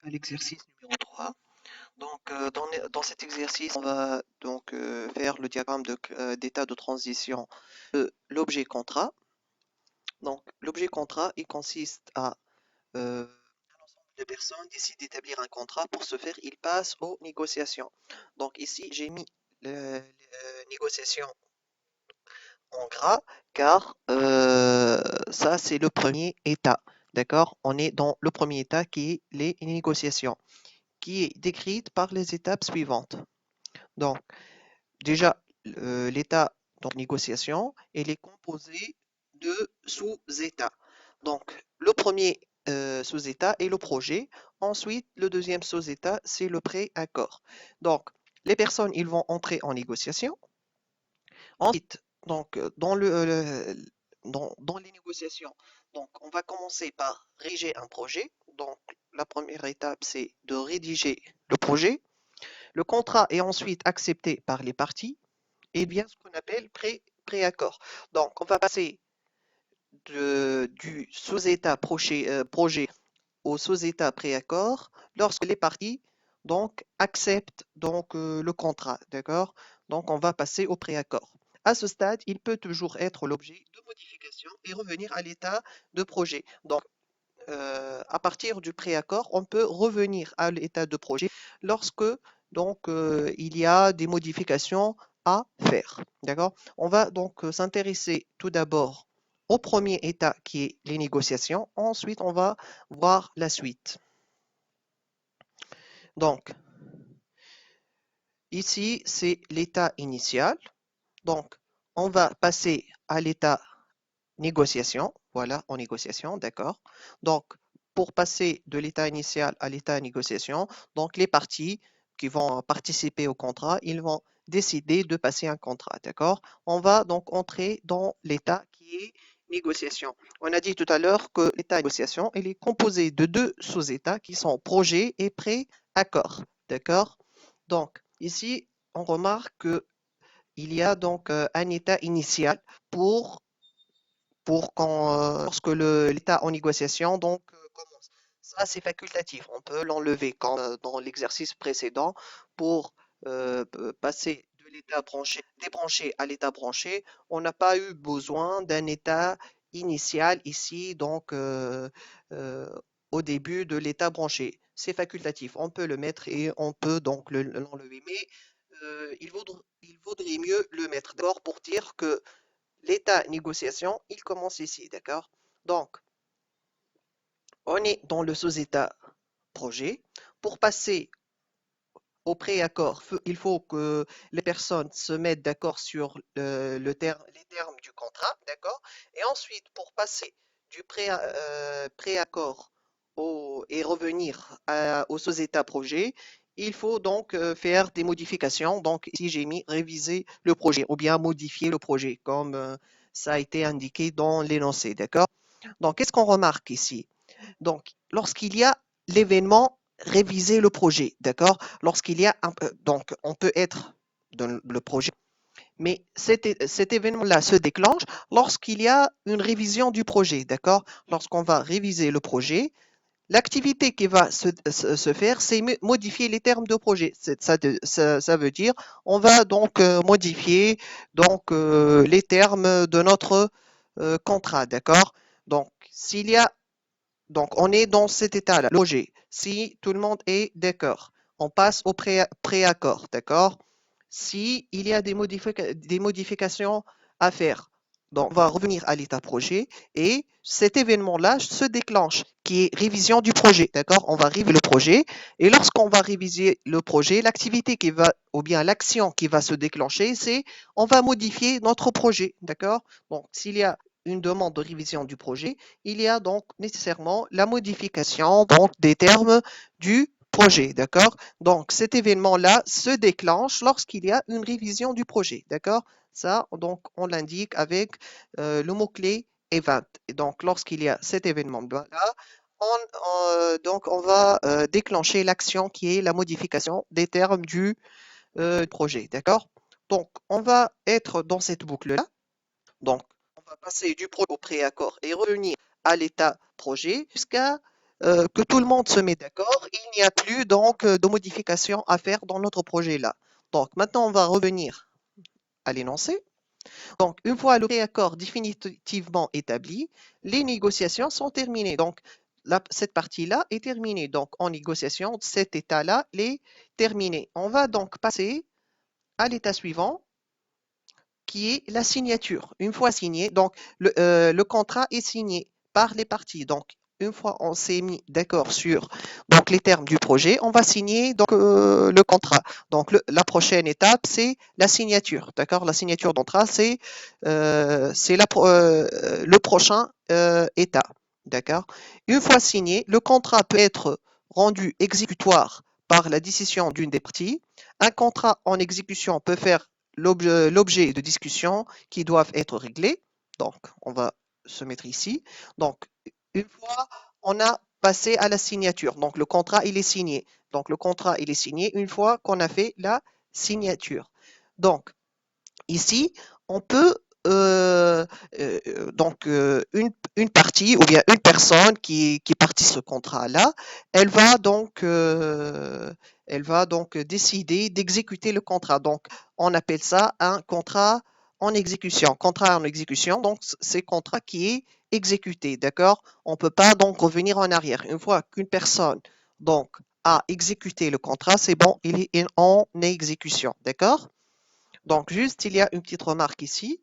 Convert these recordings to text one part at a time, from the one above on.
à l'exercice numéro 3. Donc, dans cet exercice, on va donc faire le diagramme d'état de transition de l'objet contrat. Donc, l'objet contrat, il consiste à un ensemble de personnes décident d'établir un contrat. Pour ce faire, ils passent aux négociations. Donc, ici, j'ai mis les négociations en gras car ça, c'est le premier état. D'accord? On est dans le premier état qui est les négociations, qui est décrite par les étapes suivantes. Donc, déjà, l'état de négociation, il est composé de sous-états. Donc, le premier sous-état est le projet. Ensuite, le deuxième sous-état, c'est le pré-accord. Donc, les personnes, ils vont entrer en négociation. Ensuite, donc, dans les négociations, donc, on va commencer par rédiger un projet. Donc, la première étape, c'est de rédiger le projet. Le contrat est ensuite accepté par les parties et bien ce qu'on appelle préaccord. Donc, on va passer du sous-état projet au sous-état préaccord lorsque les parties donc acceptent donc le contrat, d'accord? Donc, on va passer au préaccord. À ce stade, il peut toujours être l'objet de modification et revenir à l'état de projet. Donc, à partir du préaccord, on peut revenir à l'état de projet lorsque donc il y a des modifications à faire. D'accord? On va donc s'intéresser tout d'abord au premier état qui est les négociations. Ensuite, on va voir la suite. Donc, ici, c'est l'état initial. Donc, on va passer à l'état négociation. Voilà, en négociation, d'accord. Donc, pour passer de l'état initial à l'état négociation, donc les parties qui vont participer au contrat, ils vont décider de passer un contrat, d'accord. On va donc entrer dans l'état qui est négociation. On a dit tout à l'heure que l'état négociation, il est composé de deux sous-états qui sont projet et pré-accord, d'accord. Donc, ici, on remarque qu'il y a donc un état initial pour lorsque l'état en négociation donc commence. Ça, c'est facultatif. On peut l'enlever comme dans l'exercice précédent pour passer de l'état débranché à l'état branché. On n'a pas eu besoin d'un état initial ici, donc euh, au début de l'état branché. C'est facultatif. On peut le mettre et on peut donc l'enlever. Mais il vaudrait mieux le mettre d'abord pour dire que l'état négociation, il commence ici, d'accord? Donc, on est dans le sous-état projet. Pour passer au pré-accord, il faut que les personnes se mettent d'accord sur les termes du contrat, d'accord? Et ensuite, pour passer du pré-accord et revenir au sous-état projet, il faut donc faire des modifications. Donc, ici, j'ai mis réviser le projet ou bien modifier le projet, comme ça a été indiqué dans l'énoncé, d'accord? Donc, qu'est-ce qu'on remarque ici? Donc, lorsqu'il y a l'événement réviser le projet, d'accord? Lorsqu'il y a donc on peut être dans le projet, mais cet événement-là se déclenche lorsqu'il y a une révision du projet, d'accord? Lorsqu'on va réviser le projet, l'activité qui va se faire, c'est modifier les termes de projet. Ça veut dire, on va donc modifier donc les termes de notre contrat, d'accord? Donc, s'il y a donc, on est dans cet état-là, logé. Si tout le monde est d'accord, on passe au préaccord, d'accord? Si il y a des modifications à faire, donc on va revenir à l'état projet et cet événement-là se déclenche, qui est révision du projet, d'accord? On va réviser le projet et lorsqu'on va réviser le projet, l'activité qui va, ou bien l'action qui va se déclencher, c'est on va modifier notre projet, d'accord? Donc, s'il y a une demande de révision du projet, il y a donc nécessairement la modification donc, des termes du projet, d'accord? Donc cet événement-là se déclenche lorsqu'il y a une révision du projet, d'accord? Ça, donc on l'indique avec le mot-clé event. Et donc lorsqu'il y a cet événement-là, donc on va déclencher l'action qui est la modification des termes du projet, d'accord? Donc on va être dans cette boucle-là. Donc, on va passer du projet au préaccord et revenir à l'état projet jusqu'à que tout le monde se met d'accord, il n'y a plus donc de modifications à faire dans notre projet là. Donc maintenant, on va revenir à l'énoncé. Donc, une fois le préaccord définitivement établi, les négociations sont terminées. Donc, cette partie-là est terminée. Donc, en négociation, cet état-là est terminé. On va donc passer à l'état suivant, qui est la signature. Une fois signé, donc le contrat est signé par les parties. Donc, une fois on s'est mis d'accord sur donc, les termes du projet, on va signer donc, le contrat. Donc, la prochaine étape, c'est la signature. D'accord? La signature d'un contrat, c'est le prochain état. D'accord? Une fois signé, le contrat peut être rendu exécutoire par la décision d'une des parties. Un contrat en exécution peut faire l'objet de discussions qui doivent être réglées. Donc, on va se mettre ici. Donc, une fois on a passé à la signature, donc le contrat il est signé. Donc, le contrat il est signé une fois qu'on a fait la signature. Donc, ici, on peut donc une partie ou bien une personne qui participe à ce contrat-là, elle va donc décider d'exécuter le contrat. Donc, on appelle ça un contrat en exécution. Contrat en exécution, donc c'est contrat qui est exécuté, d'accord? On ne peut pas donc revenir en arrière. Une fois qu'une personne donc a exécuté le contrat, c'est bon, il est en exécution, d'accord? Donc, juste, il y a une petite remarque ici.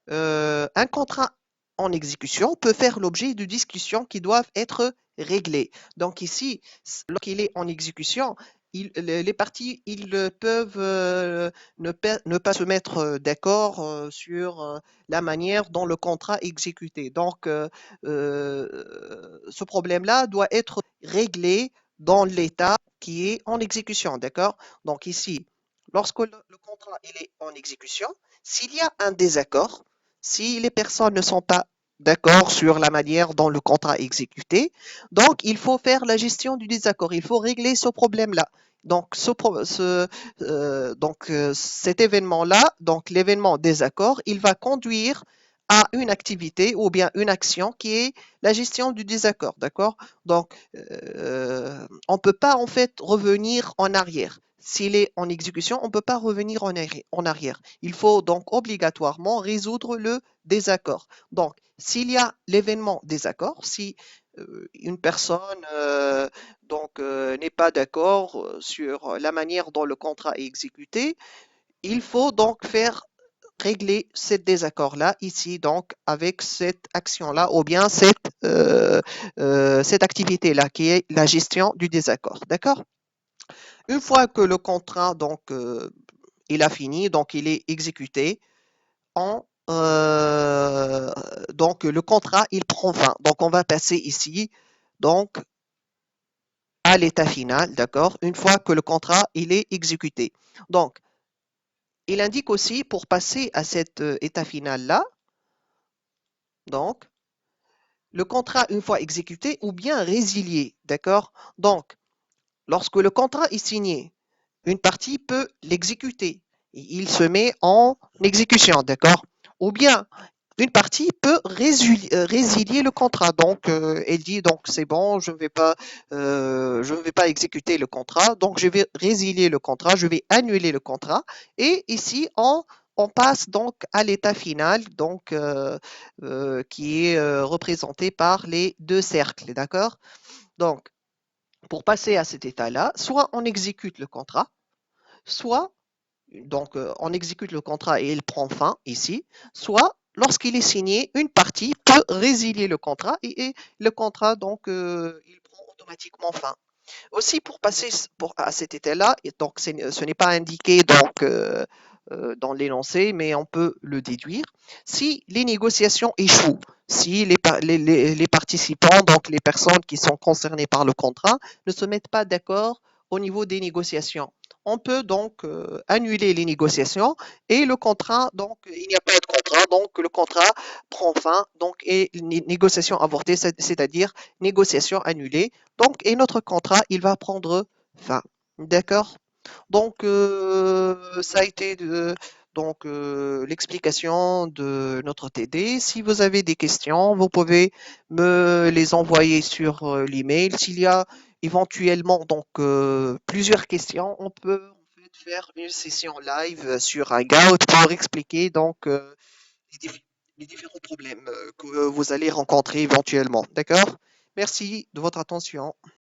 Un contrat en exécution peut faire l'objet de discussions qui doivent être réglées. Donc ici, lorsqu'il est en exécution, les parties ils peuvent ne pas se mettre d'accord sur la manière dont le contrat est exécuté. Donc, ce problème-là doit être réglé dans l'état qui est en exécution. D'accord? Donc ici, lorsque le contrat il est en exécution, s'il y a un désaccord, si les personnes ne sont pas d'accord sur la manière dont le contrat est exécuté, donc il faut faire la gestion du désaccord, il faut régler ce problème-là. Donc, cet événement-là, donc l'événement désaccord, il va conduire à une activité ou bien une action qui est la gestion du désaccord, d'accord? Donc, on ne peut pas en fait revenir en arrière. S'il est en exécution, on ne peut pas revenir en arrière. Il faut donc obligatoirement résoudre le désaccord. Donc, s'il y a l'événement désaccord, si une personne n'est pas d'accord sur la manière dont le contrat est exécuté, il faut donc faire régler ce désaccord-là ici, donc avec cette action-là ou bien cette activité-là qui est la gestion du désaccord. D'accord? Une fois que le contrat il a fini, donc il est exécuté, on, donc le contrat il prend fin. Donc on va passer ici donc à l'état final, d'accord? Une fois que le contrat il est exécuté. Donc il indique aussi pour passer à cet état final là, donc le contrat une fois exécuté ou bien résilié, d'accord? Donc lorsque le contrat est signé, une partie peut l'exécuter. Il se met en exécution, d'accord? Ou bien une partie peut résilier le contrat. Donc, elle dit donc c'est bon, je ne vais pas exécuter le contrat, donc je vais résilier le contrat, je vais annuler le contrat. Et ici, on passe donc à l'état final, donc qui est représenté par les deux cercles, d'accord? Donc, pour passer à cet état-là, soit on exécute le contrat, soit donc on exécute le contrat et il prend fin ici, soit lorsqu'il est signé, une partie peut résilier le contrat et le contrat donc il prend automatiquement fin. Aussi pour passer à cet état-là, et donc ce n'est pas indiqué donc dans l'énoncé, mais on peut le déduire. Si les négociations échouent, si les participants, donc les personnes qui sont concernées par le contrat, ne se mettent pas d'accord au niveau des négociations, on peut donc annuler les négociations et le contrat, donc il n'y a pas de contrat, donc le contrat prend fin, donc et négociation avortée, c'est-à-dire négociation annulée. Donc, et notre contrat, il va prendre fin. D'accord? Donc, ça a été donc l'explication de notre TD. Si vous avez des questions, vous pouvez me les envoyer sur l'email. S'il y a éventuellement donc plusieurs questions, on peut en fait faire une session live sur Hangout pour expliquer donc les, les différents problèmes que vous allez rencontrer éventuellement. D'accord? Merci de votre attention.